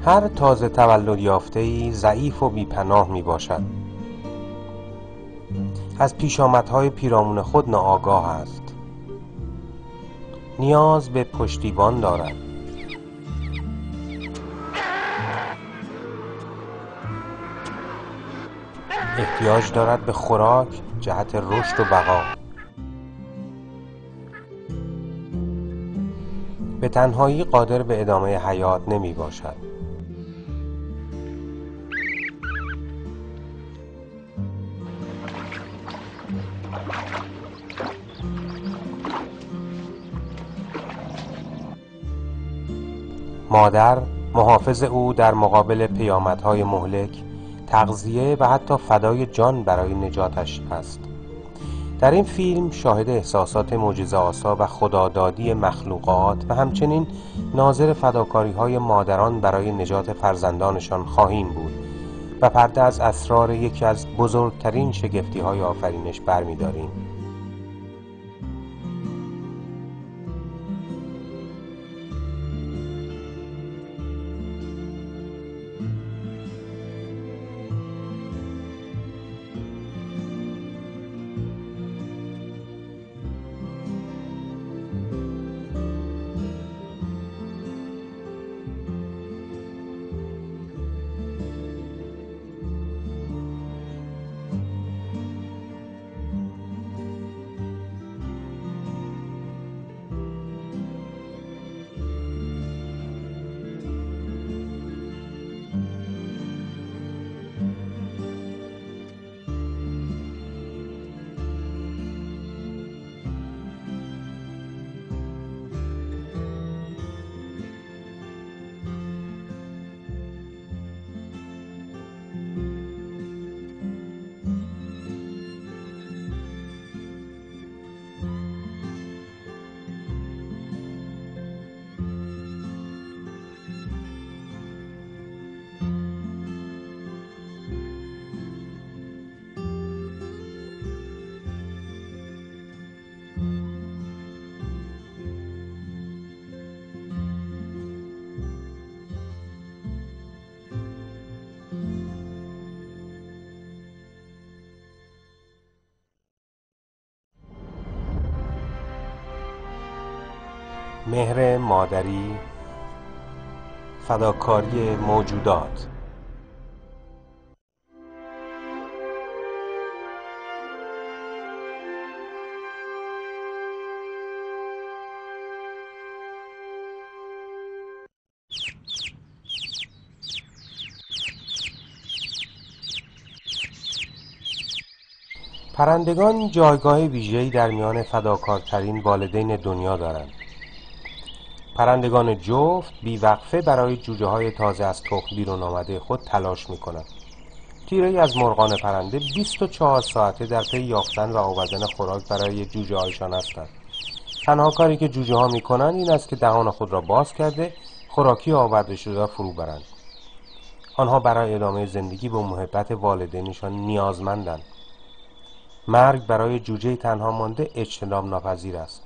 هر تازه تولد یافته‌ای ضعیف و بی‌پناه می‌باشد. از پیشامدهای پیرامون خود ناآگاه است. نیاز به پشتیبان دارد. احتیاج دارد به خوراک جهت رشد و بقا. به تنهایی قادر به ادامه حیات نمی باشد. مادر محافظ او در مقابل پیامدهای مهلک، تغذیه و حتی فدای جان برای نجاتش است. در این فیلم شاهد احساسات معجزه‌آسا و خدادادی مخلوقات و همچنین ناظر فداکاری‌های مادران برای نجات فرزندانشان خواهیم بود و پرده از اسرار یکی از بزرگترین شگفتی‌های آفرینش برمی‌داریم. مهر مادری، فداکاری موجودات. پرندگان جایگاه ویژه‌ای در میان فداکارترین والدین دنیا دارند. پرندگان جفت بیوقفه برای جوجه‌های تازه از تخم بیرون آمده خود تلاش می‌کنند. تیره‌ای از مرغان پرنده 24 ساعته در پی یافتن و آوردن خوراک برای جوجه‌هایشان هستند. تنها کاری که جوجه‌ها می‌کنند این است که دهان خود را باز کرده خوراکی آورده شده را فرو برند. آنها برای ادامه زندگی به محبت والدینشان نیازمندند. مرگ برای جوجه تنها مانده اجتناب ناپذیر است.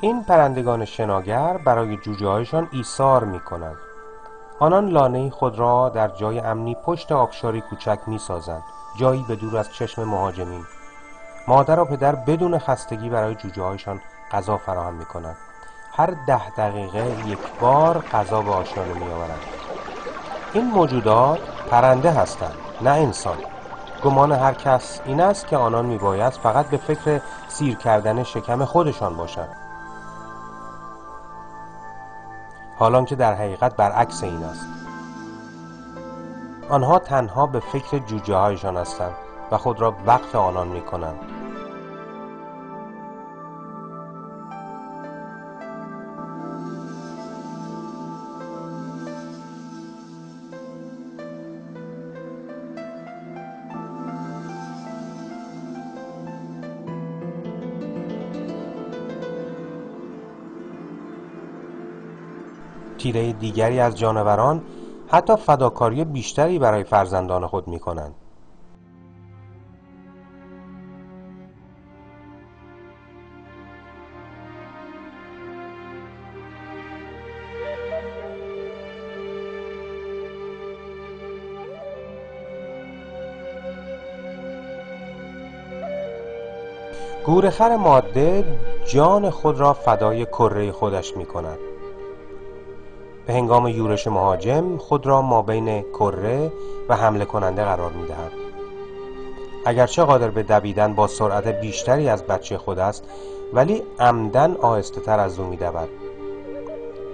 این پرندگان شناگر برای جوجه‌هایشان ایثار می‌کنند. آنان لانه خود را در جای امنی پشت آبشاری کوچک می‌سازند، جایی به دور از چشم مهاجمین. مادر و پدر بدون خستگی برای جوجه‌هایشان غذا فراهم می‌کنند. هر 10 دقیقه یک بار غذا به آشیانه می‌آورند. این موجودات پرنده هستند، نه انسان. گمان هر کس این است که آنان می‌بایست فقط به فکر سیر کردن شکم خودشان باشند. حالان که در حقیقت برعکس این است. آنها تنها به فکر جوجه هایشان هستند و خود را وقف آنان می کنند. تیره دیگری از جانوران حتی فداکاری بیشتری برای فرزندان خود می‌کنند. گورخر ماده جان خود را فدای کره خودش می کند. به هنگام یورش مهاجم خود را مابین کره و حمله کننده قرار می دهد. اگرچه قادر به دویدن با سرعت بیشتری از بچه خود است، ولی عمدن آهسته تر از او می دود.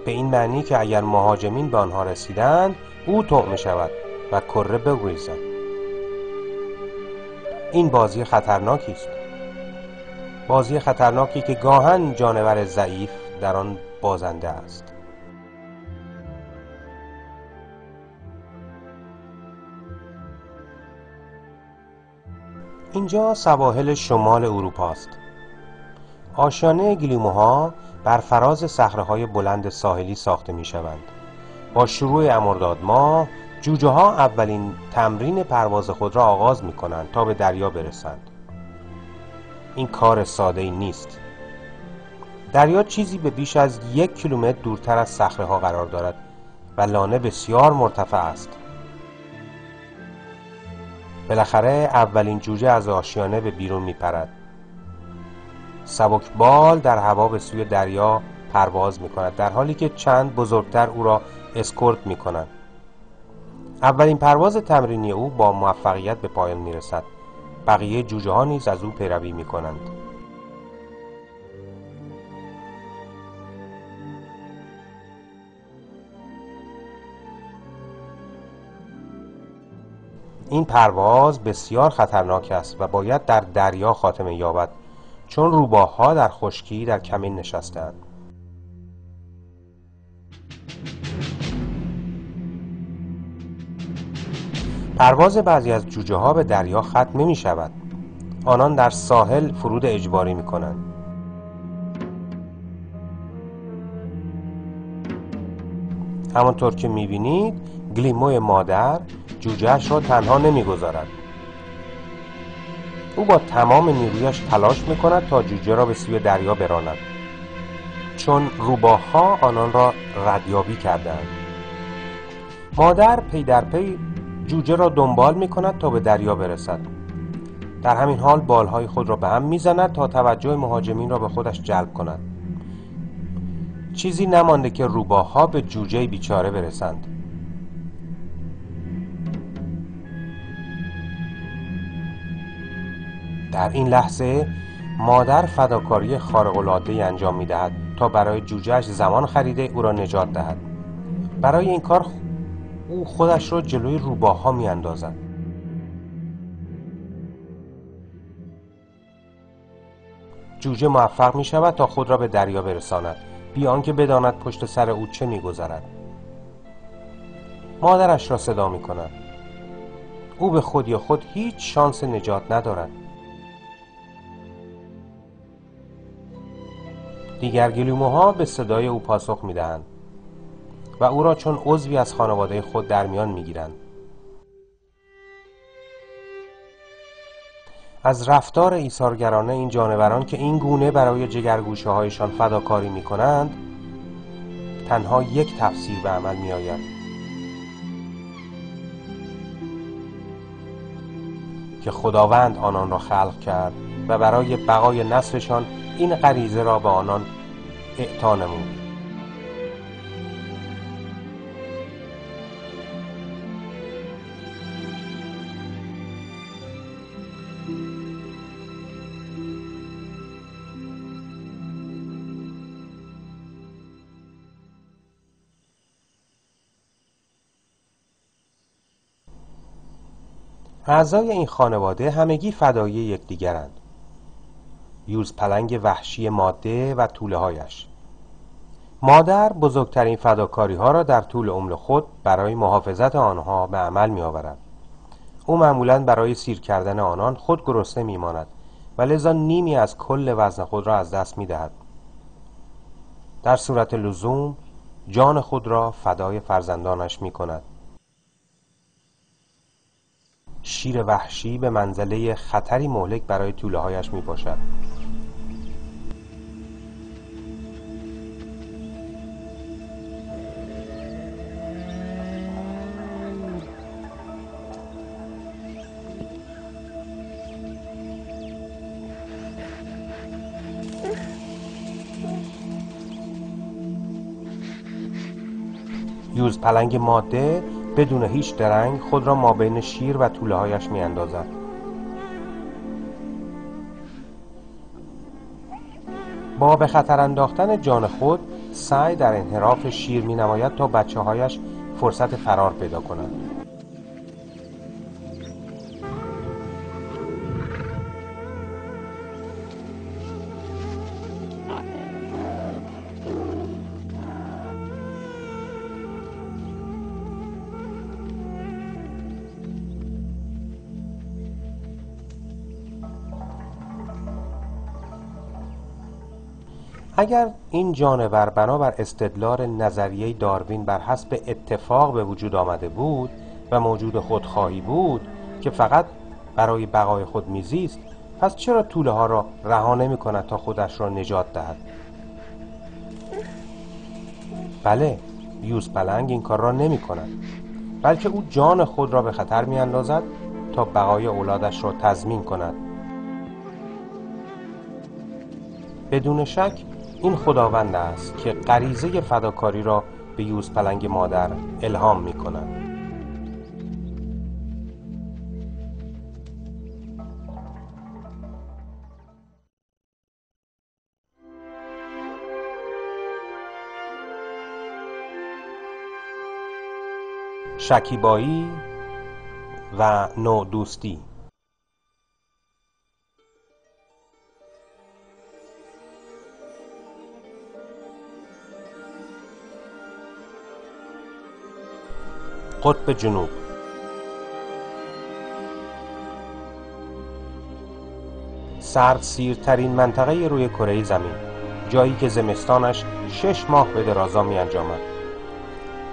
به این معنی که اگر مهاجمین به آنها رسیدند، او طعمه شود و کره بگریزد. این بازی خطرناکی است. بازی خطرناکی که گاهن جانور ضعیف در آن بازنده است. اینجا سواحل شمال اروپا است. آشیانه گلیموها بر فراز صخره‌های بلند ساحلی ساخته می‌شوند. با شروع مرداد ماه جوجه‌ها اولین تمرین پرواز خود را آغاز می‌کنند تا به دریا برسند. این کار ساده‌ای نیست. دریا چیزی به بیش از 1 کیلومتر دورتر از صخره‌ها قرار دارد و لانه بسیار مرتفع است. بالاخره اولین جوجه از آشیانه به بیرون میپرد. سبکبال در هوا به سوی دریا پرواز میکند، در حالی که چند بزرگتر او را اسکورت میکنند. اولین پرواز تمرینی او با موفقیت به پایان میرسد. بقیه جوجه ها نیز از او پیروی میکنند. این پرواز بسیار خطرناک است و باید در دریا خاتمه یابد، چون روباه‌ها در خشکی در کمین نشسته‌اند. پرواز بعضی از جوجه ها به دریا ختم نمی شود. آنان در ساحل فرود اجباری می کنند. همانطور که می بینید گلیموی مادر جوجهش را تنها نمی گذارد. او با تمام نیرویش تلاش می کند تا جوجه را به سوی دریا براند، چون روباه‌ها آنان را ردیابی کردند. مادر پی در پی جوجه را دنبال می کند تا به دریا برسد. در همین حال بالهای خود را به هم می زند تا توجه مهاجمین را به خودش جلب کند. چیزی نمانده که روباه‌ها به جوجه بیچاره برسند. در این لحظه مادر فداکاری خارق‌العاده‌ای انجام می‌دهد تا برای جوجه‌اش زمان خریده او را نجات دهد. برای این کار او خودش را جلوی روباه‌ها می‌اندازد. جوجه موفق می‌شود تا خود را به دریا برساند، بی آنکه بداند پشت سر او چه می‌گذرد. مادرش را صدا می‌کند. او به خودی خود هیچ شانس نجات ندارد. دیگر گلیموها به صدای او پاسخ می‌دهند و او را چون عضوی از خانواده خود در میان می‌گیرند. از رفتار ایثارگرانه این جانوران که این گونه برای جگرگوشه‌هایشان فداکاری می‌کنند، تنها یک تفسیر به عمل می‌آید که خداوند آنان را خلق کرد و برای بقای نسلشان این غریزه را به آنان اعطا نمود. اعضای این خانواده همگی فدایی یکدیگرند. یوزپلنگ وحشی ماده و توله‌هایش. مادر بزرگترین فداکاری‌ها را در طول عمر خود برای محافظت آنها به عمل می‌آورد. او معمولاً برای سیر کردن آنان خود گرسنه می‌ماند و لذا نیمی از کل وزن خود را از دست می‌دهد. در صورت لزوم جان خود را فدای فرزندانش می کند. شیر وحشی به منزله خطری مهلک برای توله هایش می باشد. یوز پلنگ ماده بدون هیچ درنگ خود را مابین شیر و توله هایش می اندازد. با به خطر انداختن جان خود سعی در انحراف شیر می نماید تا بچه هایش فرصت فرار پیدا کنند. اگر این جانور بنابر استدلال نظریه داروین بر حسب اتفاق به وجود آمده بود و موجود خودخواهی بود که فقط برای بقای خود میزیست، پس چرا توله ها را رها نمی کند تا خودش را نجات دهد؟ بله، یوز پلنگ این کار را نمی کند، بلکه او جان خود را به خطر می اندازد تا بقای اولادش را تضمین کند. بدون شک این خداوند است که غریزه فداکاری را به یوز پلنگ مادر الهام می کند. شکیبایی و نوع دوستی. قطب جنوب. سردسیرترین منطقه روی کره زمین، جایی که زمستانش 6 ماه به درازا می انجامد.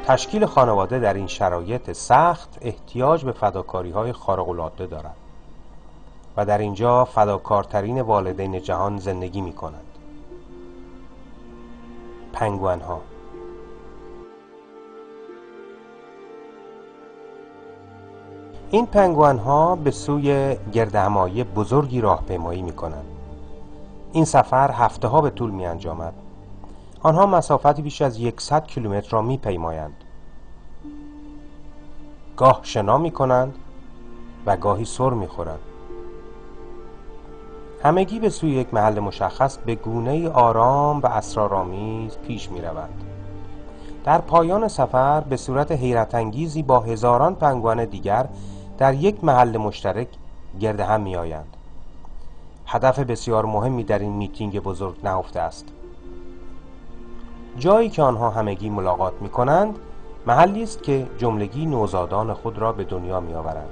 تشکیل خانواده در این شرایط سخت احتیاج به فداکاری‌های خارق‌العاده دارد و در اینجا فداکارترین والدین جهان زندگی می کنند. پنگوئن‌ها. این پنگوئن‌ها به سوی گردهمایی بزرگی راهپیمایی می‌کنند. این سفر هفته‌ها به طول می‌انجامد. آنها مسافتی بیش از 100 کیلومتر را می‌پیمایند. گاه شنا می‌کنند و گاهی سر می‌خورند. همگی به سوی یک محل مشخص به گونه‌ای آرام و اسرارآمیز پیش می‌روند. در پایان سفر به صورت حیرت انگیزی با هزاران پنگوئن دیگر در یک محل مشترک گرد هم می آیند. هدف بسیار مهمی در این میتینگ بزرگ نهفته است. جایی که آنها همگی ملاقات می کنند محلی است که جملگی نوزادان خود را به دنیا می آورند.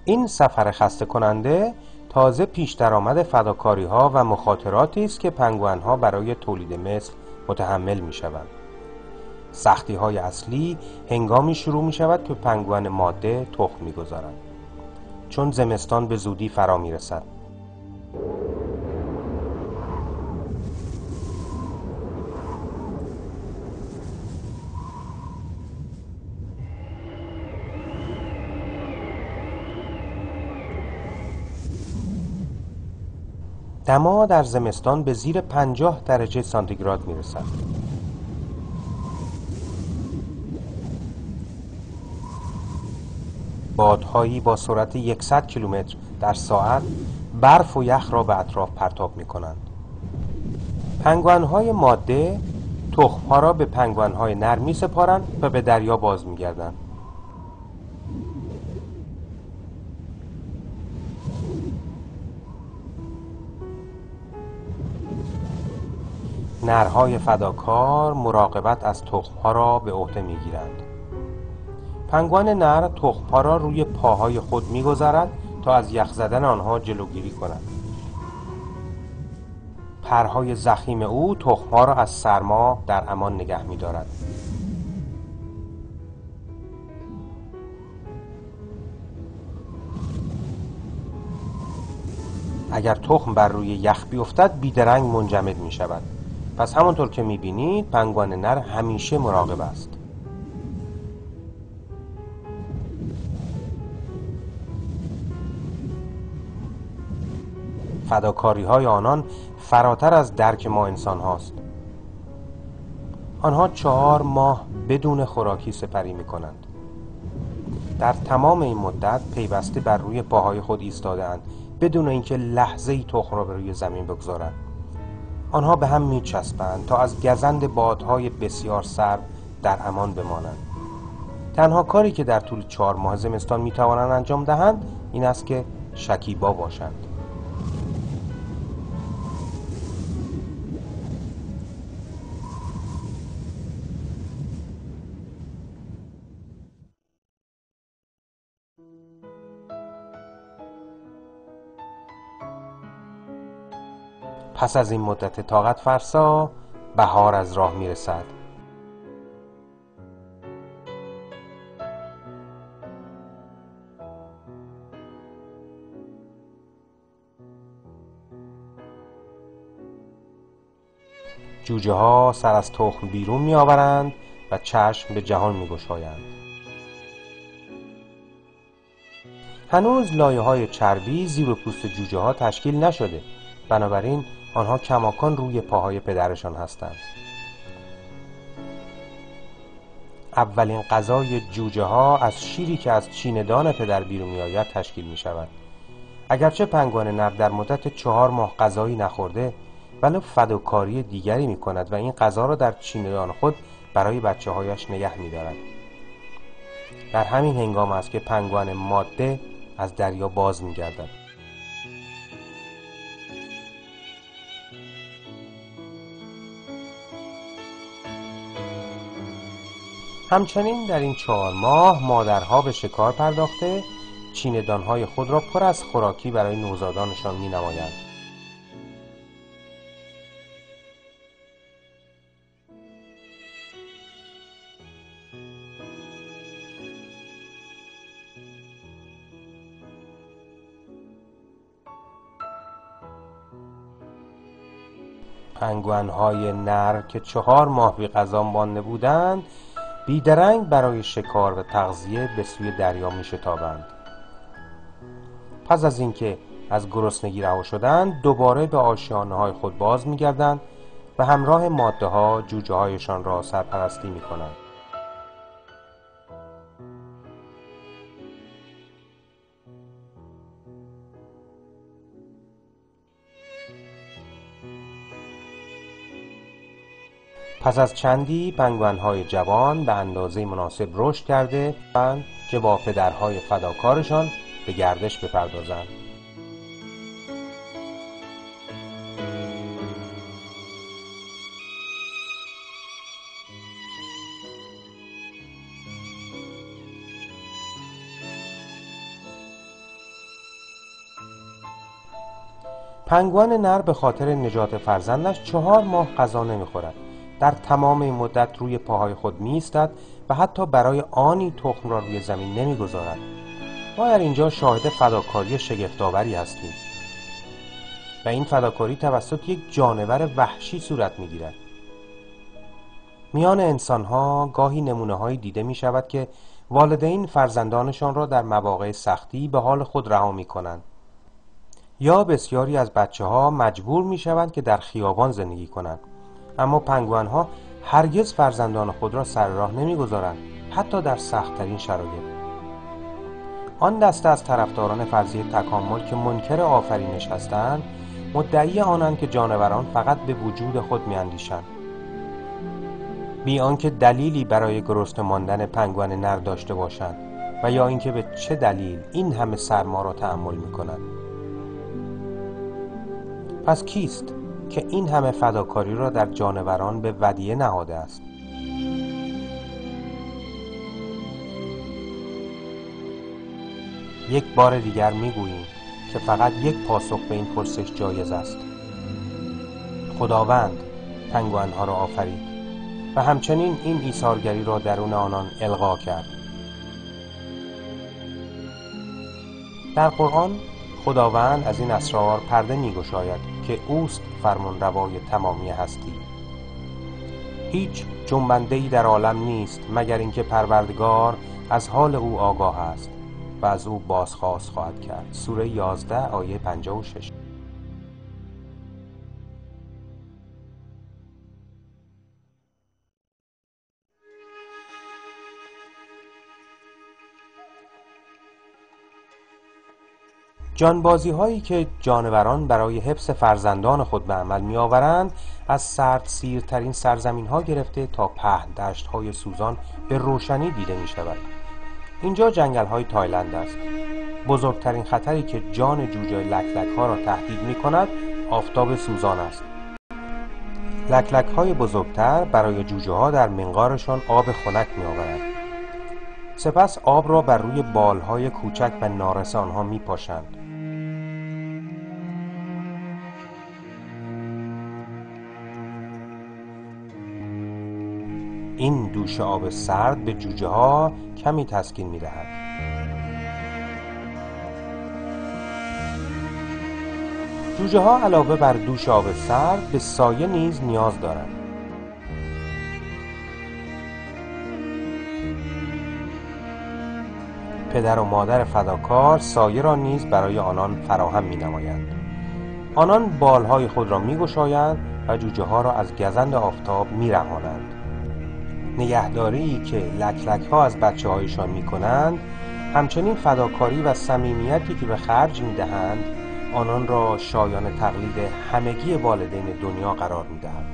این سفر خسته کننده تازه پیش درآمد فداکاری‌ها و مخاطراتی است که پنگوئن‌ها برای تولید مثل متحمل می‌شوند. سختی‌های اصلی هنگامی شروع می‌شود که پنگوئن ماده تخم می‌گذارد، چون زمستان به زودی فرا می‌رسد. دما در زمستان به زیر 50 درجه سانتیگراد میرسد. بادهایی با سرعت 100 کیلومتر در ساعت برف و یخ را به اطراف پرتاب می کنند. پنگوئن‌های ماده تخم‌ها را به پنگوئن‌های نر می سپارند و به دریا باز می گردند. نرهای فداکار مراقبت از تخم‌ها را به عهده می‌گیرند. پنگوان نر تخم‌ها را روی پاهای خود می‌گذارد تا از یخ زدن آنها جلوگیری کند. پرهای ضخیم او تخم‌ها را از سرما در امان نگه می‌دارد. اگر تخم بر روی یخ بیفتد بیدرنگ منجمد می‌شود. پس همانطور که می‌بینید پنگوان نر همیشه مراقب است. فداکاری‌های آنان فراتر از درک ما انسان هاست. آنها 4 ماه بدون خوراکی سپری می کنند. در تمام این مدت پیوسته بر روی پاهای خود ایستاده‌اند بدون اینکه لحظه‌ای تخم را به روی زمین بگذارند. آنها به هم می چسبند تا از گزند بادهای بسیار سرد در امان بمانند. تنها کاری که در طول 4 ماه زمستان می توانند انجام دهند این است که شکیبا باشند. پس از این مدت طاقت فرسا بهار از راه می رسد. جوجه ها سر از تخم بیرون می آورند و چشم به جهان می گشایند. هنوز لایه های چربی زیر پوست جوجه ها تشکیل نشده، بنابراین آنها کماکان روی پاهای پدرشان هستند. اولین غذای جوجه ها از شیری که از چیندان پدر بیرون می آید تشکیل می شود. اگرچه پنگوان نر در مدت 4 ماه غذایی نخورده، ولی فداکاری دیگری می کند و این غذا را در چیندان خود برای بچه هایش نگه می دارد. در همین هنگام است که پنگوان ماده از دریا باز می گردد. همچنین در این 4 ماه مادرها به شکار پرداخته چیندانهای خود را پر از خوراکی برای نوزادانشان می نمایند. پنگوانهای نر که 4 ماه بی غذا مانده بودند بیدرنگ برای شکار و تغذیه به سوی دریا می شتابند. پس از اینکه از گرسنگی رها شدند دوباره به آشیانه‌های خود باز می گردند و همراه ماده ها جوجه هایشان را سرپرستی می کنند. پس از چندی پنگوان‌های جوان به اندازه مناسب رشد کرده اند که با پدرهای فداکارشان به گردش بپردازند. پنگوان نر به خاطر نجات فرزندش 4 ماه غذا نمی‌خورد. در تمام این مدت روی پاهای خود می‌ایستد و حتی برای آنی تخم را روی زمین نمی‌گذارد. ما در اینجا شاهد فداکاری شگفت‌آوری هستیم و این فداکاری توسط یک جانور وحشی صورت می‌گیرد. میان انسان‌ها گاهی نمونه‌هایی دیده می‌شود که والدین فرزندانشان را در مواقع سختی به حال خود رها می‌کنند. یا بسیاری از بچه‌ها مجبور می‌شوند که در خیابان زندگی کنند. اما پنگوان‌ها هرگز فرزندان خود را سر راه نمی‌گذارند، حتی در سخت‌ترین شرایط. آن دسته از طرفداران فرضیه تکامل که منکر آفرینش هستند، مدعی آنند که جانوران فقط به وجود خود می‌اندیشند، بی آنکه دلیلی برای گرسنه ماندن پنگوان نر داشته باشند و یا اینکه به چه دلیل این همه سرما را تحمل می‌کنند. پس کیست که این همه فداکاری را در جانوران به ودیعه نهاده است؟ یک بار دیگر میگوییم که فقط یک پاسخ به این پرسش جایز است. خداوند پنگوئن‌ها را آفرید و همچنین این ایثارگری را درون آنان القا کرد. در قرآن خداوند از این اسرار پرده می‌گشاید که اوست فرمانروای تمامی هستی. هیچ جنبنده‌ای در عالم نیست مگر اینکه پروردگار از حال او آگاه است و از او بازخواست خواهد کرد. سوره 11 آیه 56. جانبازی هایی که جانوران برای حفظ فرزندان خود به عمل می آورند از سردسیرترین سرزمین ها گرفته تا پهن دشت های سوزان به روشنی دیده می شود. اینجا جنگل های تایلند است. بزرگترین خطری که جان جوجه لکلک ها را تهدید می کند آفتاب سوزان است. لکلک های بزرگتر برای جوجه ها در منقارشان آب خنک می آورند. سپس آب را بر روی بالهای کوچک و نارس آنها می پاشند. این دوش آب سرد به جوجه ها کمی تسکین می دهد. جوجه ها علاوه بر دوش آب سرد به سایه نیز نیاز دارند. پدر و مادر فداکار سایه را نیز برای آنان فراهم می نمایند. آنان بالهای خود را می گشایند و جوجه ها را از گزند آفتاب می رهانند. نگهداری که لکلک ها از بچه هایشان می کنند همچنین فداکاری و صمیمیتی که به خرج می دهند آنان را شایان تقلید همگی والدین دنیا قرار می دهد.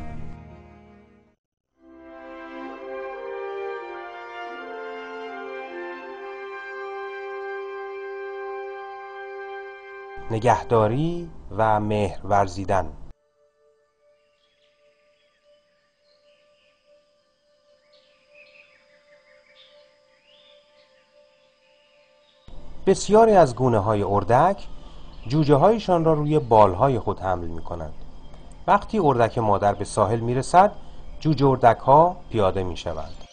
نگهداری و مهر ورزیدن. بسیاری از گونه‌های اردک جوجه هایشان را روی بالهای خود حمل می کنند. وقتی اردک مادر به ساحل می رسد جوجه اردک ها پیاده می شوند.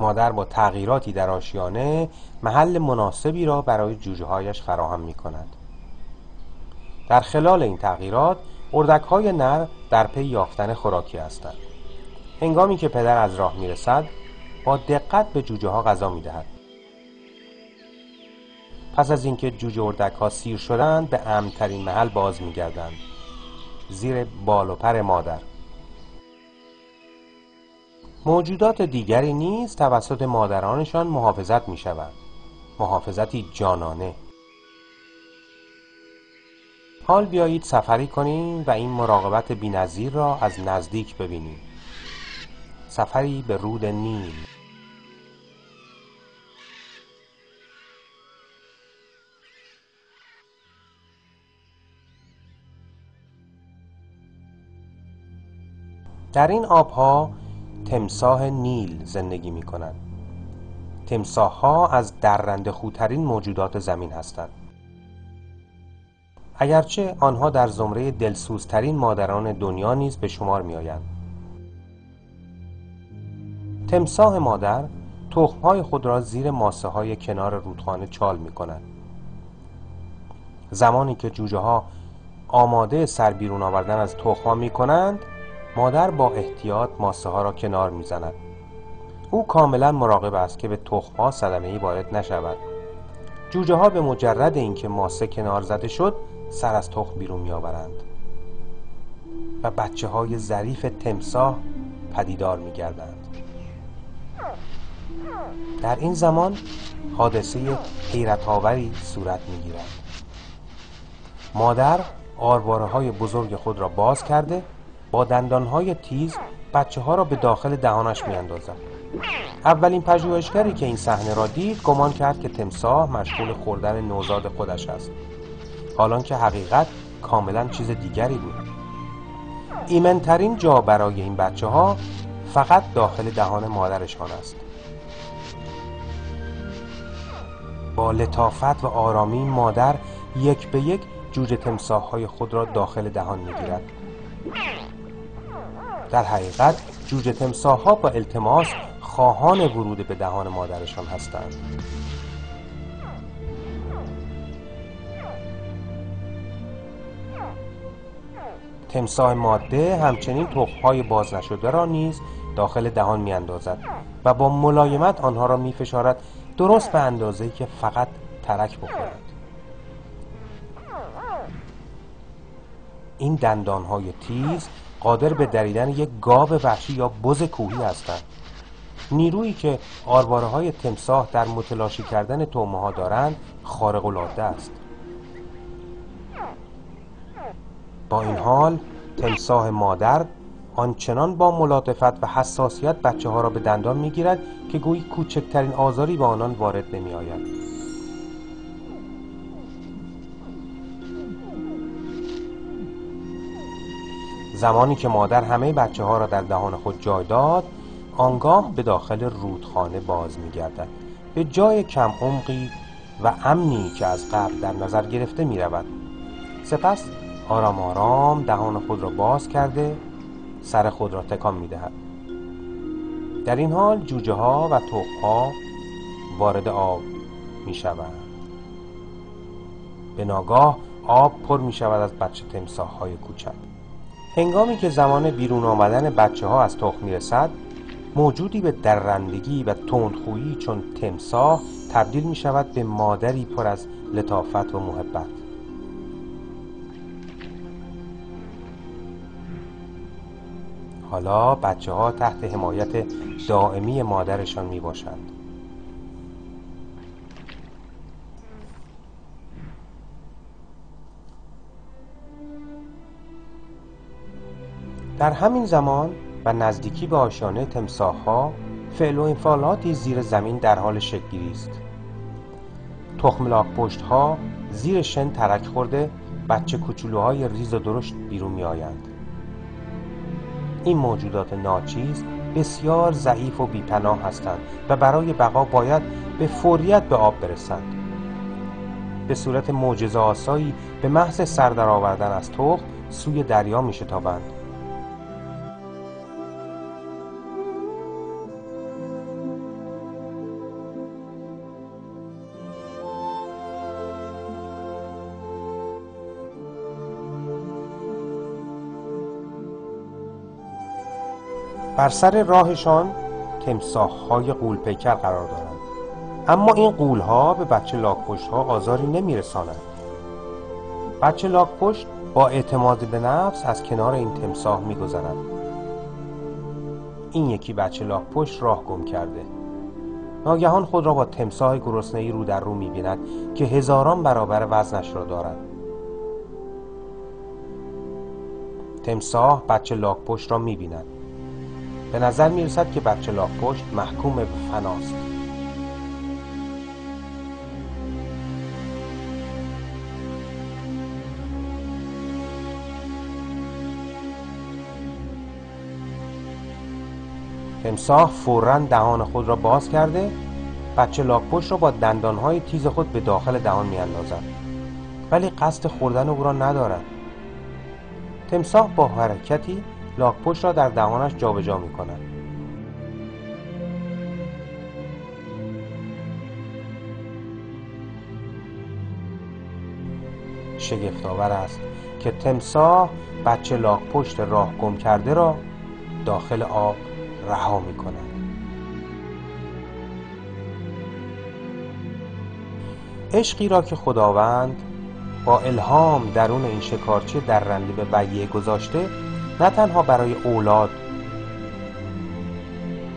مادر با تغییراتی در آشیانه محل مناسبی را برای جوجه هایش فراهم می کند. در خلال این تغییرات اردک های نر در پی یافتن خوراکی هستند. هنگامی که پدر از راه می رسد با دقت به جوجه ها غذا می دهد. پس از اینکه جوجه اردک ها سیر شدند به امن‌ترین محل باز می گردند، زیر بال و پر مادر. موجودات دیگری نیز توسط مادرانشان محافظت می شوند. محافظتی جانانه. حال بیایید سفری کنیم و این مراقبت بی‌نظیر را از نزدیک ببینیم. سفری به رود نیل. در این آبها تمساح نیل زندگی می کنند. تمساح‌ها از درنده خوترین موجودات زمین هستند. اگرچه آنها در زمره دلسوزترین مادران دنیا نیز به شمار می آیند. تمساح مادر تخم‌های خود را زیر ماسه‌های کنار رودخانه چال می کند. زمانی که جوجه ها آماده سر بیرون آوردن از تخم‌ها می کنند، مادر با احتیاط ماسه ها را کنار می زند. او کاملا مراقب است که به تخم‌ها صدمه‌ای وارد نشود. جوجه ها به مجرد اینکه ماسه کنار زده شد سر از تخم بیرون می آورند و بچه های ظریف تمساح پدیدار می گردند. در این زمان حادثه حیرت آوری صورت می گیرد. مادر آرواره های بزرگ خود را باز کرده با دندانهای تیز بچه ها را به داخل دهانش می اندازد. اولین پژوهشگری که این صحنه را دید گمان کرد که تمساح مشغول خوردن نوزاد خودش است. حالان که حقیقت کاملا چیز دیگری بود. ایمن‌ترین جا برای این بچه ها فقط داخل دهان مادرشان است. با لطافت و آرامی مادر یک به یک جوجه تمساح‌های خود را داخل دهان می‌گیرد. در حقیقت جوجه تمساح‌ها با التماس خواهان ورود به دهان مادرشان هستند. تمساح ماده همچنین تخم‌های باز نشده را نیز داخل دهان می‌اندازد و با ملایمت آنها را می‌فشارد درست به اندازه‌ای که فقط ترک بخورد. این دندان‌های تیز قادر به دریدن یک گاو وحشی یا بز کوهی هستند. نیرویی که آرواره‌های تمساح در متلاشی کردن طعمه‌ها دارند خارق‌العاده است. با این حال تمساح مادر آنچنان با ملاطفت و حساسیت بچه ها را به دندان میگیرد که گویی کوچکترین آزاری به آنان وارد نمی آید. زمانی که مادر همه بچه ها را در دهان خود جای داد، آنگاه به داخل رودخانه باز می گردد. به جای کم عمقی و امنی که از قبل در نظر گرفته می رود. سپس آرام آرام دهان خود را باز کرده سر خود را تکان می دهد. در این حال جوجه ها و تخم ها وارد آب می شوند. به ناگاه آب پر می شود از بچه تمساح های کوچک. هنگامی که زمان بیرون آمدن بچه ها از تخم می رسد، موجودی به درندگی و تندخویی چون تمساح تبدیل می شود به مادری پر از لطافت و محبت. حالا بچه ها تحت حمایت دائمی مادرشان می باشند. در همین زمان و نزدیکی به آشیانه تمساح‌ها فعل و انفعالاتی زیر زمین در حال شکل‌گیری است. تخم لاک‌پشت‌ها زیر شن ترک خورده بچه کوچولوهای ریز و درشت بیرون می‌آیند. این موجودات ناچیز بسیار ضعیف و بی‌پناه هستند و برای بقا باید به فوریت به آب برسند. به صورت معجزه‌آسایی به محض سر درآوردن از تخم سوی دریا می‌شتابند. بر سر راهشان تمساح‌های غول‌پیکر قرار دارند، اما این غول‌ها به بچه لاک‌پشت‌ها آزاری نمی‌رسانند. بچه لاک‌پشت با اعتماد به نفس از کنار این تمساح می‌گذرد. این یکی بچه لاک‌پشت راه گم کرده. ناگهان خود را با تمساح گرسنه‌ای رو در رو می‌بیند که هزاران برابر وزنش را دارد. تمساح بچه لاک‌پشت را می‌بیند. به نظر می‌رسد که بچه لاک‌پشت محکوم به فناست. تمساح فوراً دهان خود را باز کرده بچه لاک‌پشت را با دندانهای تیز خود به داخل دهان می‌اندازد، ولی قصد خوردن او را ندارد. تمساح با حرکتی لاک‌پشت را در دهانش جابجا می‌کند. شگفت‌آور است که تمساح بچه لاک‌پشت راه گم کرده را داخل آب رها می‌کند. عشقی را که خداوند با الهام درون این شکارچی درنده به بیعه گذاشته، نه تنها برای اولاد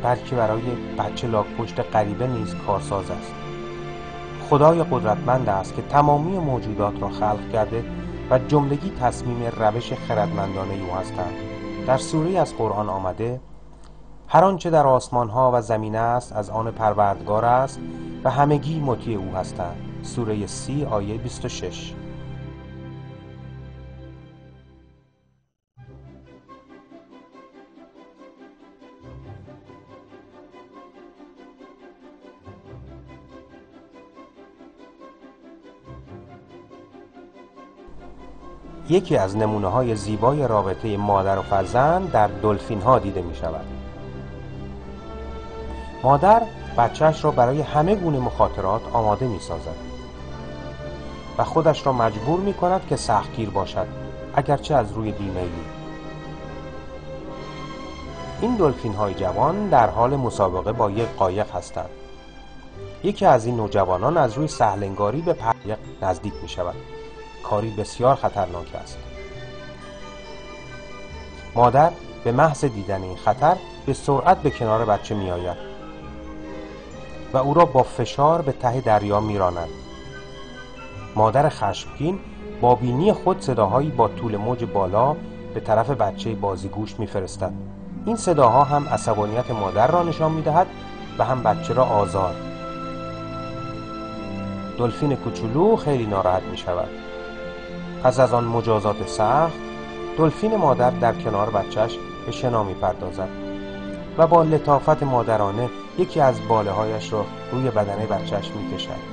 بلکه برای بچه لاک‌پشت غریبه نیز کارساز است. خدای قدرتمند است که تمامی موجودات را خلق کرده و جملگی تصمیم روش خردمندانه او هستند. در سوره از قرآن آمده: هر آنچه در آسمان ها و زمین است از آن پروردگار است و همگی مطیع او هستند. سوره 30 آیه 26. یکی از نمونه‌های زیبای رابطه مادر و فرزند در دلفین‌ها دیده می‌شود. مادر بچه‌اش را برای همه گونه مخاطرات آماده می‌سازد و خودش را مجبور می‌کند که سختگیر باشد، اگرچه از روی بیمیلی. این دلفین‌های جوان در حال مسابقه با یک قایق هستند. یکی از این نوجوانان از روی سهلنگاری به قایق نزدیک می‌شود. کاری بسیار خطرناک است. مادر به محض دیدن این خطر به سرعت به کنار بچه می‌آید و او را با فشار به ته دریا می‌راند. مادر خشمگین با بینی خود صداهایی با طول موج بالا به طرف بچه بازیگوش می‌فرستد. این صداها هم عصبانیت مادر را نشان می‌دهد و هم بچه را آزار. دلفین کوچولو خیلی ناراحت می‌شود. پس از آن مجازات سخت، دلفین مادر در کنار بچه‌اش به شنا می‌پردازد و با لطافت مادرانه یکی از باله‌هایش را روی بدن بچه‌اش می‌کشد.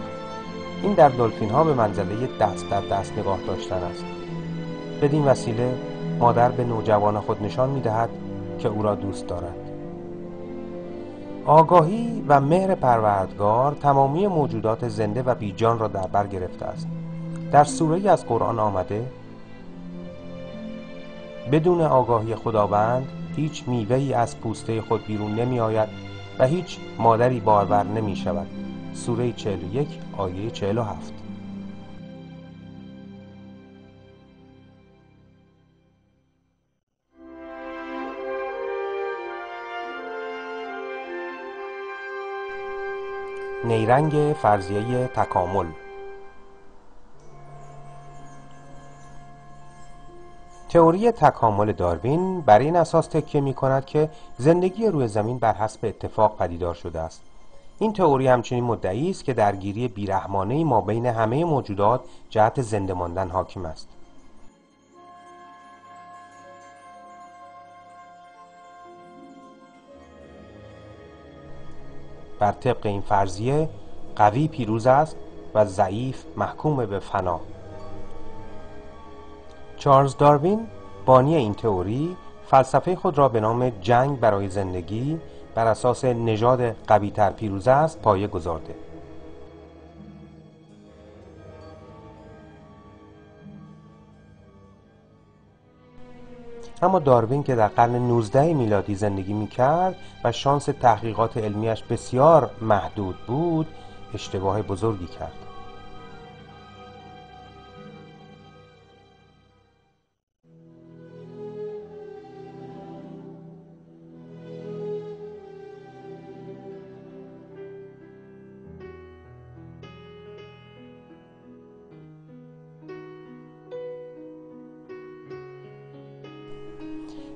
این در دلفین‌ها به منزله دست در دست نگاه داشتن است. بدین وسیله مادر به نوجوان خود نشان می‌دهد که او را دوست دارد. آگاهی و مهر پروردگار تمامی موجودات زنده و بیجان را در بر گرفته است. در سوره‌ای از قرآن آمده: بدون آگاهی خداوند هیچ میوه‌ای از پوسته خود بیرون نمی آید و هیچ مادری بارور نمی شود. سوره 41 آیه 47. نیرنگ فرضیه تکامل. تئوری تکامل داروین بر این اساس تکیه می کند که زندگی روی زمین بر حسب اتفاق پدیدار شده است. این تئوری همچنین مدعی است که درگیری بیرحمانه‌ای ما بین همه موجودات جهت زنده ماندن حاکم است. بر طبق این فرضیه قوی پیروز است و ضعیف محکوم به فنا. چارلز داروین، بانی این تئوری، فلسفه خود را به نام جنگ برای زندگی بر اساس نژاد قوی‌تر پیروز است پایه گذارده. اما داروین که در قرن 19 میلادی زندگی می‌کرد و شانس تحقیقات علمیش بسیار محدود بود، اشتباه بزرگی کرد.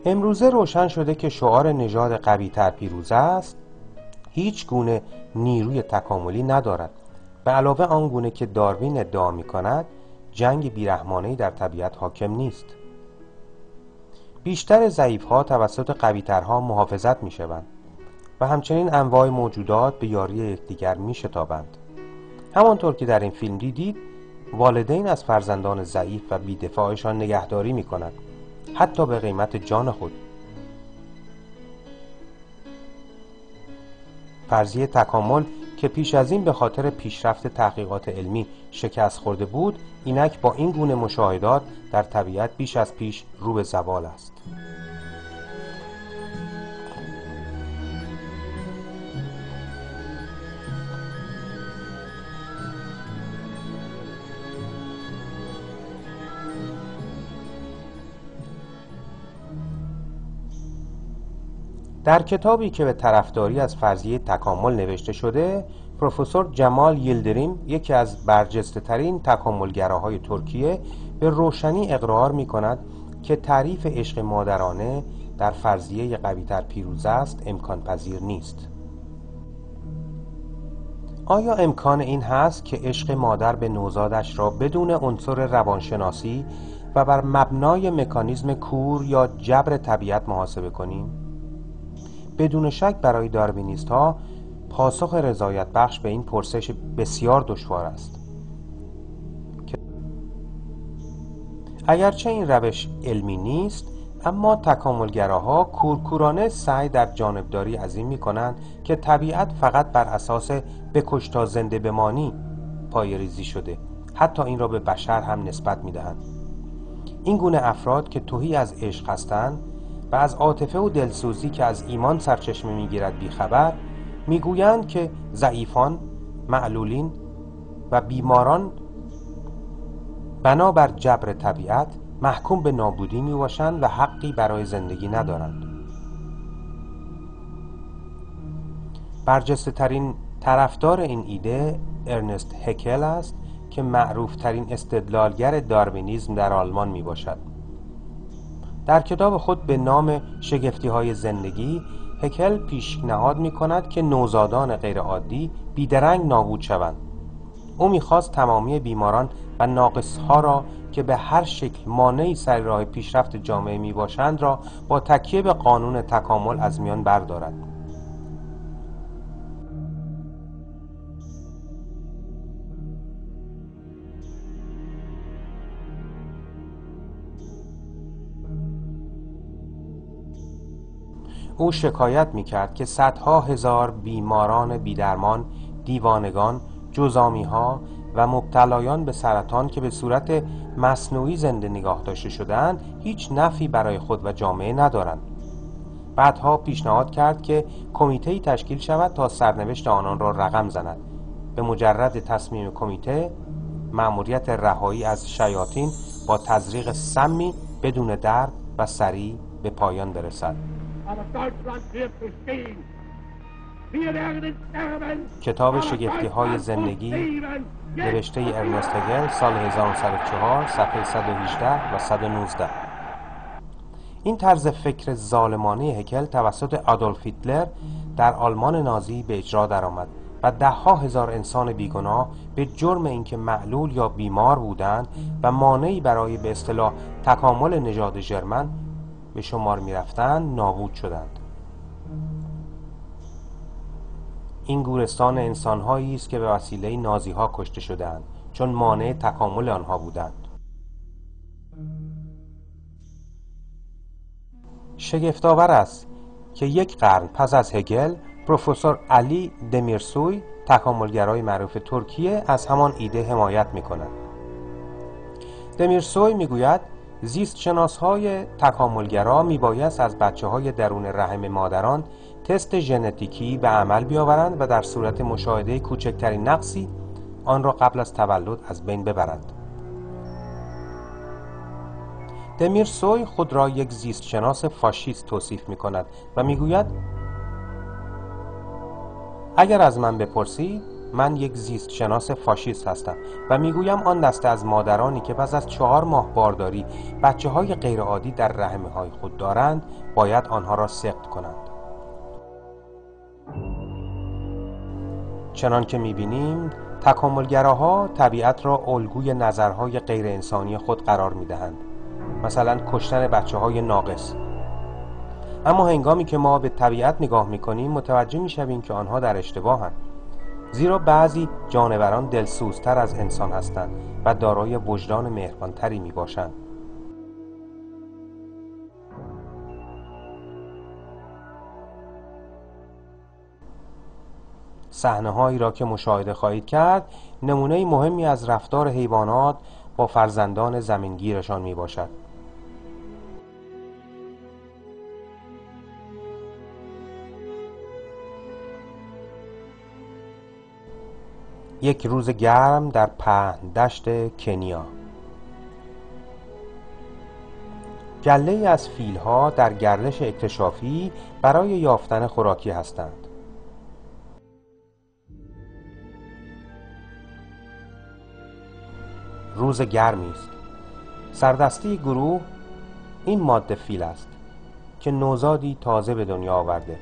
امروزه روشن شده که شعار نژاد قوی‌تر پیروز است هیچ گونه نیروی تکاملی ندارد. به علاوه آن گونه که داروین ادعا می‌کند، جنگ بیرحمانه‌ای در طبیعت حاکم نیست. بیشتر ضعیف‌ها توسط قوی‌ترها محافظت می‌شوند و همچنین انواع موجودات به یاری یکدیگر می‌شتابند. همانطور که در این فیلم دیدید، والدین از فرزندان ضعیف و بی‌دفاعشان نگهداری می‌کنند، حتی به قیمت جان خود. فرضیه تکامل که پیش از این به خاطر پیشرفت تحقیقات علمی شکست خورده بود، اینک با این گونه مشاهدات در طبیعت بیش از پیش رو به زوال است. در کتابی که به طرفداری از فرضیه تکامل نوشته شده، پروفسور جمال ییلدریم، یکی از برجسته‌ترین تکاملگراهای ترکیه، به روشنی اقرار می‌کند که تعریف عشق مادرانه در فرضیه قوی‌تر پیروز است امکان پذیر نیست. آیا امکان این هست که عشق مادر به نوزادش را بدون عنصر روانشناسی و بر مبنای مکانیزم کور یا جبر طبیعت محاسبه کنیم؟ بدون شک برای داروینیست‌ها پاسخ رضایت بخش به این پرسش بسیار دشوار است. اگرچه این روش علمی نیست، اما تکاملگراها کورکورانه سعی در جانبداری از این می‌کنند که طبیعت فقط بر اساس بکش تا زنده بمانی پایه‌ریزی شده. حتی این را به بشر هم نسبت می‌دهند. این گونه افراد که تهی از عشق هستند و از عاطفه و دلسوزی که از ایمان سرچشمه می‌گیرد بیخبر، می‌گویند که ضعیفان، معلولین و بیماران بنابر جبر طبیعت محکوم به نابودی میباشند و حقی برای زندگی ندارند. برجسته ترین طرفدار این ایده ارنست هکل است که معروف ترین استدلالگر داروینیسم در آلمان می باشد. در کتاب خود به نام شگفتی های زندگی، هکل پیشنهاد می کند که نوزادان غیرعادی بیدرنگ نابود شوند. او می‌خواست تمامی بیماران و ناقص‌ها را که به هر شکل مانعی سر راه پیشرفت جامعه میباشند را با تکیه به قانون تکامل از میان بردارد. او شکایت می‌کرد که صدها هزار بیماران بیدرمان، دیوانگان، جزامی‌ها و مبتلایان به سرطان که به صورت مصنوعی زنده نگاه داشته شدند هیچ نفعی برای خود و جامعه ندارند. بعدها پیشنهاد کرد که کمیته‌ای تشکیل شود تا سرنوشت آنان را رقم زند. به مجرد تصمیم کمیته، مأموریت رهایی از شیاطین با تزریق سمی بدون درد و سریع به پایان برسد. کتاب شگفتی های زندگی نوشته ارنست هگل سال 1904 صفحه 118 و 119. این طرز فکر ظالمانه هگل توسط آدولف هیتلر در آلمان نازی به اجرا درآمد و ده‌ها هزار انسان بیگناه به جرم اینکه معلول یا بیمار بودند و مانعی برای به اصطلاح تکامل نژاد ژرمن به شمار می‌رفتند نابود شدند. این گورستان انسان‌هایی است که به وسیله نازی‌ها کشته شدند چون مانع تکامل آنها بودند. شگفت‌آور است که یک قرن پس از هگل، پروفسور علی دمیرسوی، تکاملگرای معروف ترکیه، از همان ایده حمایت می‌کند. دمیرسوی می‌گوید زیستشناس‌های تکاملگرا میبایست از بچه‌های درون رحم مادران تست ژنتیکی به عمل بیاورند و در صورت مشاهده کوچکترین نقصی آن را قبل از تولد از بین ببرند. دمیرسوی خود را یک زیستشناس فاشیست توصیف می‌کند و می‌گوید اگر از من بپرسید، من یک زیستشناس فاشیست هستم و میگویم آن دسته از مادرانی که پس از 4 ماه بارداری بچه‌های غیرعادی در رحم‌های خود دارند باید آنها را سقط کنند. چنان که می‌بینیم تکاملگراها طبیعت را الگوی نظرهای غیر انسانی خود قرار می‌دهند، مثلا کشتن بچه‌های ناقص. اما هنگامی که ما به طبیعت نگاه می‌کنیم متوجه می‌شویم که آنها در اشتباهند، زیرا بعضی جانوران دلسوزتر از انسان هستند و دارای وجدان مهربانتری میباشند. صحنه‌هایی را که مشاهده خواهید کرد نمونه مهمی از رفتار حیوانات با فرزندان زمینگیرشان میباشد. یک روز گرم در پهن دشت کنیا. گله‌ای از فیل‌ها در گردش اکتشافی برای یافتن خوراکی هستند. روز گرمی است. سردسته گروه این ماده فیل است که نوزادی تازه به دنیا آورده.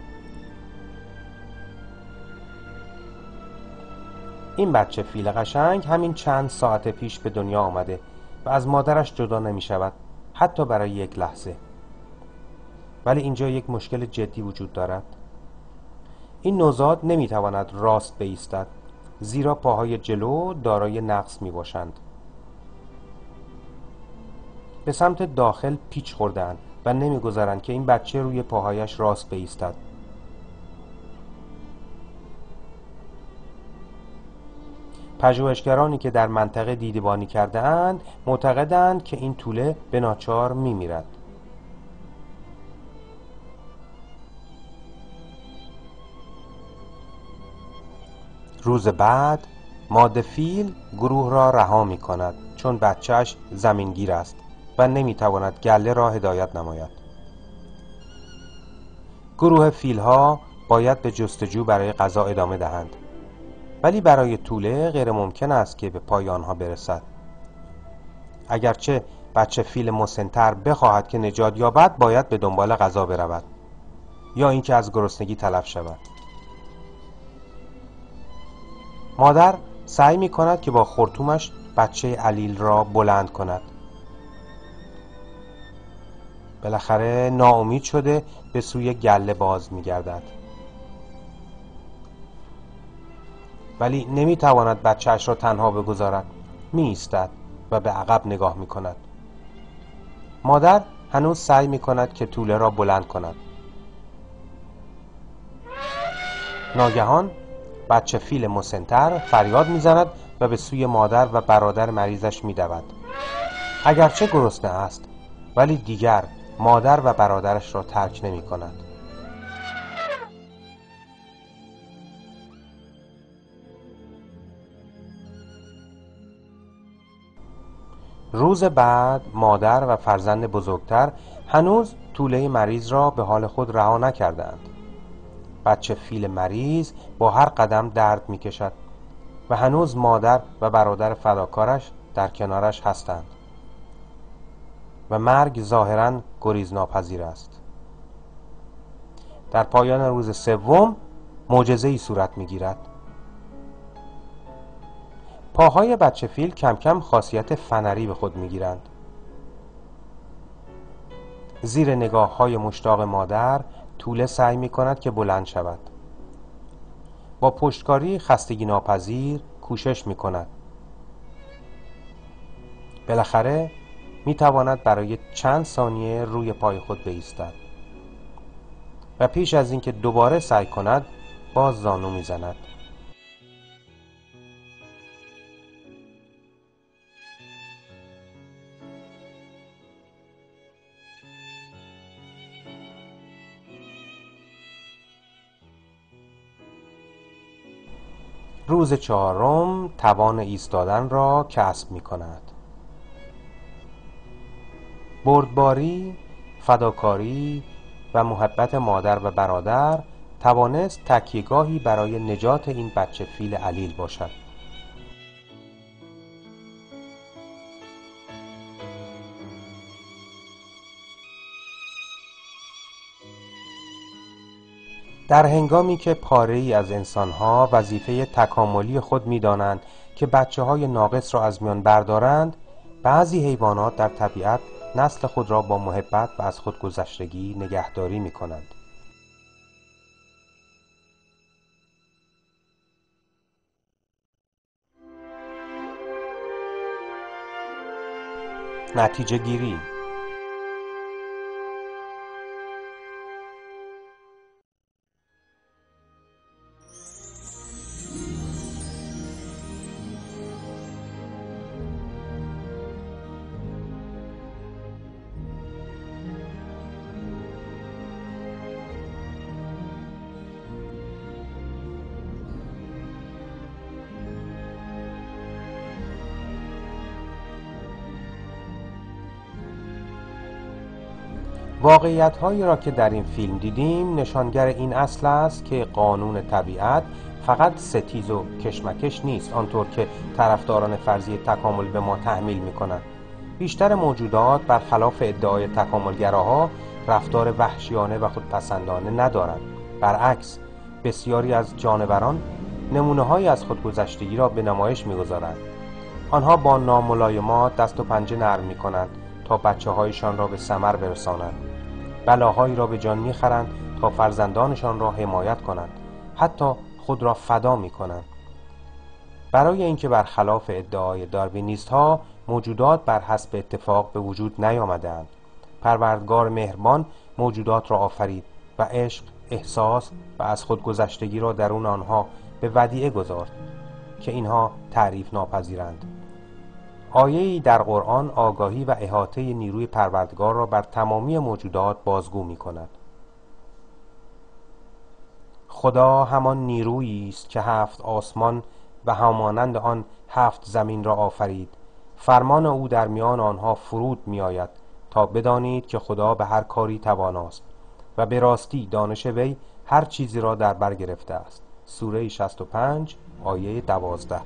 این بچه فیل قشنگ همین چند ساعت پیش به دنیا آمده و از مادرش جدا نمی شود، حتی برای یک لحظه. ولی اینجا یک مشکل جدی وجود دارد. این نوزاد نمی تواند راست بایستد، زیرا پاهای جلو دارای نقص می باشند. به سمت داخل پیچ خورده‌اند و نمی‌گذارند که این بچه روی پاهایش راست بایستد. پژوهشگرانی که در منطقه دیدبانی کرده‌اند معتقدند که این توله به ناچار می‌میرد. روز بعد ماده فیل گروه را رها می‌کند چون بچه‌اش زمینگیر است و نمی‌تواند گله را هدایت نماید. گروه فیل‌ها باید به جستجو برای غذا ادامه دهند، ولی برای توله غیر ممکن است که به پای آنها برسد. اگرچه بچه فیل مسن‌تر بخواهد که نجات یابد، باید به دنبال غذا برود یا اینکه از گرسنگی تلف شود. مادر سعی می کند که با خرطومش بچه علیل را بلند کند. بالاخره ناامید شده به سوی گله باز می گردد، ولی نمی تواند بچه‌اش را تنها بگذارد. می ایستد و به عقب نگاه می کند. مادر هنوز سعی می کند که توله را بلند کند. ناگهان بچه فیل مسن‌تر فریاد می زند و به سوی مادر و برادر مریضش می دود. اگرچه گرسنه است، ولی دیگر مادر و برادرش را ترک نمی کند. روز بعد مادر و فرزند بزرگتر هنوز توله مریض را به حال خود رها نکردند. بچه فیل مریض با هر قدم درد می کشد و هنوز مادر و برادر فداکارش در کنارش هستند و مرگ ظاهراً گریزناپذیر است. در پایان روز سوم معجزه‌ای صورت می گیرد. پاهای بچه فیل کم کم خاصیت فنری به خود می گیرند. زیر نگاه های مشتاق مادر توله سعی می کند که بلند شود. با پشتکاری خستگی ناپذیر کوشش می کند. بالاخره می تواند برای چند ثانیه روی پای خود بایستد و پیش از اینکه دوباره سعی کند باز زانو می زند. روز چهارم توان ایستادن را کسب می کند. بردباری، فداکاری و محبت مادر و برادر توانست تکیه‌گاهی برای نجات این بچه فیل علیل باشد. در هنگامی که پاره‌ای از انسان‌ها وظیفه تکاملی خود می‌دانند که بچه‌های ناقص را از میان بردارند، بعضی حیوانات در طبیعت نسل خود را با محبت و از خودگذشتگی نگهداری می‌کنند. نتیجه گیری. واقعیت‌هایی را که در این فیلم دیدیم نشانگر این اصل است که قانون طبیعت فقط ستیز و کشمکش نیست آنطور که طرفداران فرضی تکامل به ما تحمیل می‌کنند. بیشتر موجودات برخلاف ادعای تکاملگراها رفتار وحشیانه و خودپسندانه ندارند. برعکس، بسیاری از جانوران نمونه‌هایی از خودگذشتگی را به نمایش می‌گذارند. آنها با ناملایمات دست و پنجه نرم می‌کنند تا بچه‌هایشان را به ثمر برسانند. بلاهایی را به جان می‌خرند تا فرزندانشان را حمایت کنند. حتی خود را فدا می‌کنند. برای اینکه برخلاف ادعای داروینیست‌ها موجودات بر حسب اتفاق به وجود نیامده‌اند. پروردگار مهربان موجودات را آفرید و عشق، احساس و از خودگذشتگی را درون آنها به ودیعه گذارد که اینها تعریف ناپذیرند. آیه‌ای در قرآن آگاهی و احاطه نیروی پروردگار را بر تمامی موجودات بازگو می‌کند. خدا همان نیرویی است که 7 آسمان و همانند آن 7 زمین را آفرید. فرمان او در میان آنها فرود می‌آید تا بدانید که خدا به هر کاری تواناست و به راستی دانش وی هر چیزی را در بر گرفته است. سوره 65 آیه 12.